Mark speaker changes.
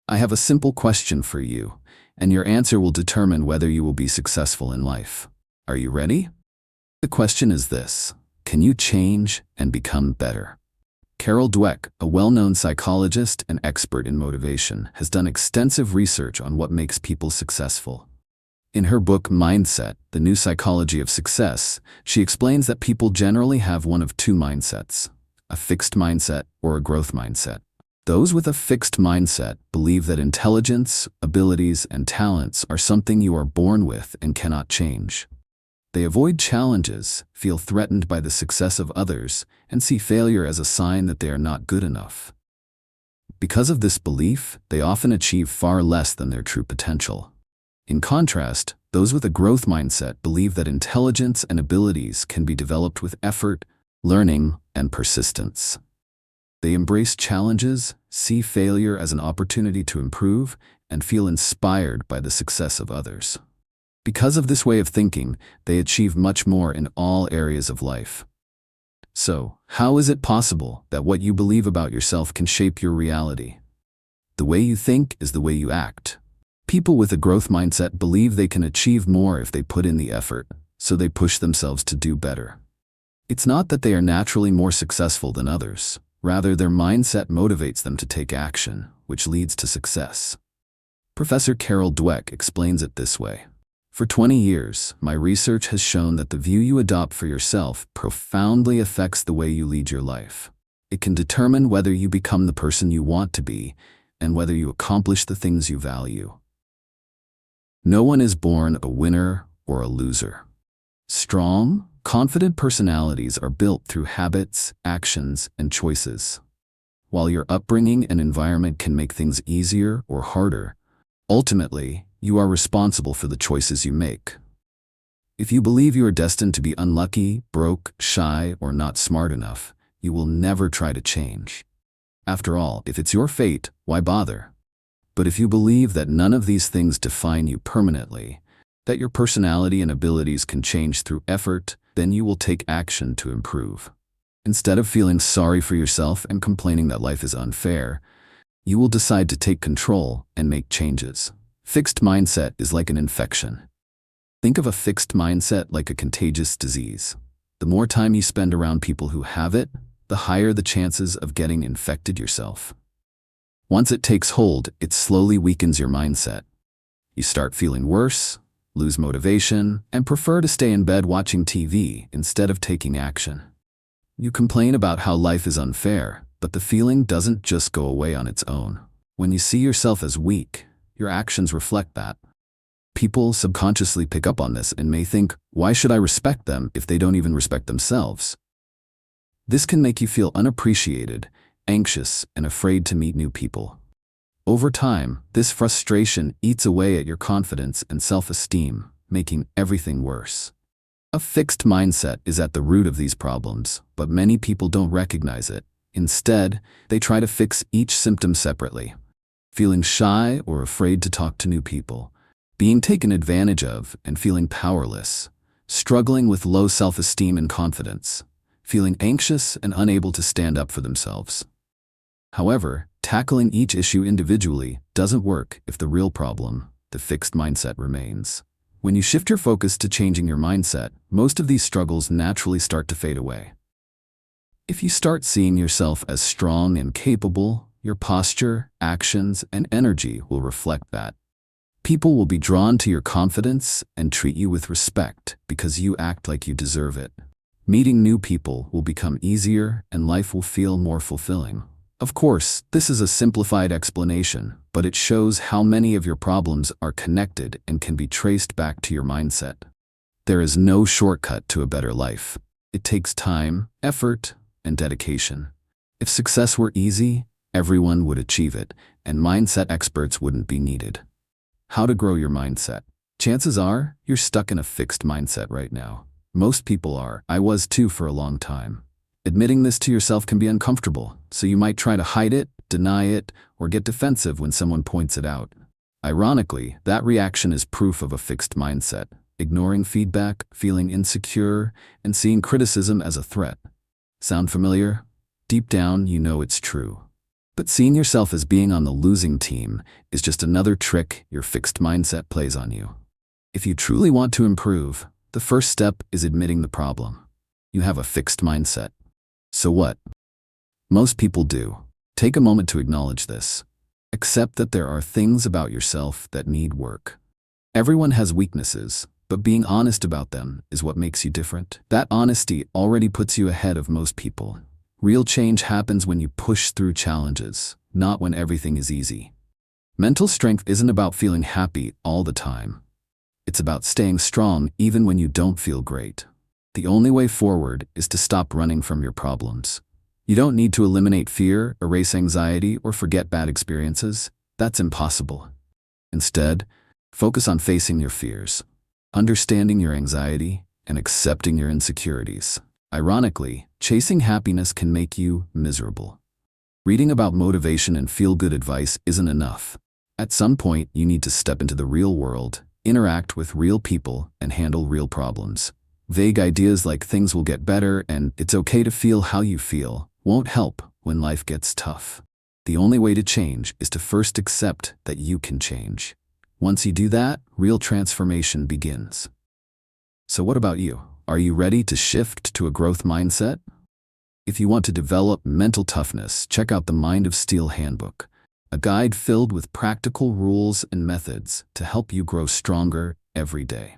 Speaker 1: I have a simple question for you, and your answer will determine whether you will be successful in life. Are you ready? The question is this: can you change and become better? Carol Dweck, a well-known psychologist and expert in motivation, has done extensive research on what makes people successful. In her book Mindset, The New Psychology of Success, she explains that people generally have one of two mindsets: a fixed mindset or a growth mindset. Those with a fixed mindset believe that intelligence, abilities, and talents are something you are born with and cannot change. They avoid challenges, feel threatened by the success of others, and see failure as a sign that they are not good enough. Because of this belief, they often achieve far less than their true potential. In contrast, those with a growth mindset believe that intelligence and abilities can be developed with effort, learning, and persistence. They embrace challenges, see failure as an opportunity to improve, and feel inspired by the success of others. Because of this way of thinking, they achieve much more in all areas of life. So, how is it possible that what you believe about yourself can shape your reality? The way you think is the way you act. People with a growth mindset believe they can achieve more if they put in the effort, so they push themselves to do better. It's not that they are naturally more successful than others. Rather, their mindset motivates them to take action, which leads to success. Professor Carol Dweck explains it this way: for 20 years, my research has shown that the view you adopt for yourself profoundly affects the way you lead your life. It can determine whether you become the person you want to be and whether you accomplish the things you value. No one is born a winner or a loser. Strong, confident personalities are built through habits, actions, and choices. While your upbringing and environment can make things easier or harder, ultimately, you are responsible for the choices you make. If you believe you are destined to be unlucky, broke, shy, or not smart enough, you will never try to change. After all, if it's your fate, why bother? But if you believe that none of these things define you permanently, that your personality and abilities can change through effort, then you will take action to improve. Instead of feeling sorry for yourself and complaining that life is unfair, you will decide to take control and make changes. Fixed mindset is like an infection. Think of a fixed mindset like a contagious disease. The more time you spend around people who have it, the higher the chances of getting infected yourself. Once it takes hold, it slowly weakens your mindset. You start feeling worse, lose motivation, and prefer to stay in bed watching TV instead of taking action. You complain about how life is unfair, but the feeling doesn't just go away on its own. When you see yourself as weak, your actions reflect that. People subconsciously pick up on this and may think, why should I respect them if they don't even respect themselves? This can make you feel unappreciated, anxious, and afraid to meet new people. Over time, this frustration eats away at your confidence and self-esteem, making everything worse. A fixed mindset is at the root of these problems, but many people don't recognize it. Instead, they try to fix each symptom separately. Feeling shy or afraid to talk to new people, being taken advantage of and feeling powerless, struggling with low self-esteem and confidence, feeling anxious and unable to stand up for themselves. However, tackling each issue individually doesn't work if the real problem, the fixed mindset, remains. When you shift your focus to changing your mindset, most of these struggles naturally start to fade away. If you start seeing yourself as strong and capable, your posture, actions, and energy will reflect that. People will be drawn to your confidence and treat you with respect because you act like you deserve it. Meeting new people will become easier and life will feel more fulfilling. Of course, this is a simplified explanation, but it shows how many of your problems are connected and can be traced back to your mindset. There is no shortcut to a better life. It takes time, effort, and dedication. If success were easy, everyone would achieve it, and mindset experts wouldn't be needed. How to grow your mindset? Chances are, you're stuck in a fixed mindset right now. Most people are. I was too for a long time. Admitting this to yourself can be uncomfortable, so you might try to hide it, deny it, or get defensive when someone points it out. Ironically, that reaction is proof of a fixed mindset, ignoring feedback, feeling insecure, and seeing criticism as a threat. Sound familiar? Deep down, you know it's true. But seeing yourself as being on the losing team is just another trick your fixed mindset plays on you. If you truly want to improve, the first step is admitting the problem. You have a fixed mindset. So what? Most people do. Take a moment to acknowledge this. Accept that there are things about yourself that need work. Everyone has weaknesses, but being honest about them is what makes you different. That honesty already puts you ahead of most people. Real change happens when you push through challenges, not when everything is easy. Mental strength isn't about feeling happy all the time. It's about staying strong even when you don't feel great. The only way forward is to stop running from your problems. You don't need to eliminate fear, erase anxiety, or forget bad experiences. That's impossible. Instead, focus on facing your fears, understanding your anxiety, and accepting your insecurities. Ironically, chasing happiness can make you miserable. Reading about motivation and feel-good advice isn't enough. At some point, you need to step into the real world, interact with real people, and handle real problems. Vague ideas like things will get better and it's okay to feel how you feel won't help when life gets tough. The only way to change is to first accept that you can change. Once you do that, real transformation begins. So what about you? Are you ready to shift to a growth mindset? If you want to develop mental toughness, check out the Mind of Steel Handbook, a guide filled with practical rules and methods to help you grow stronger every day.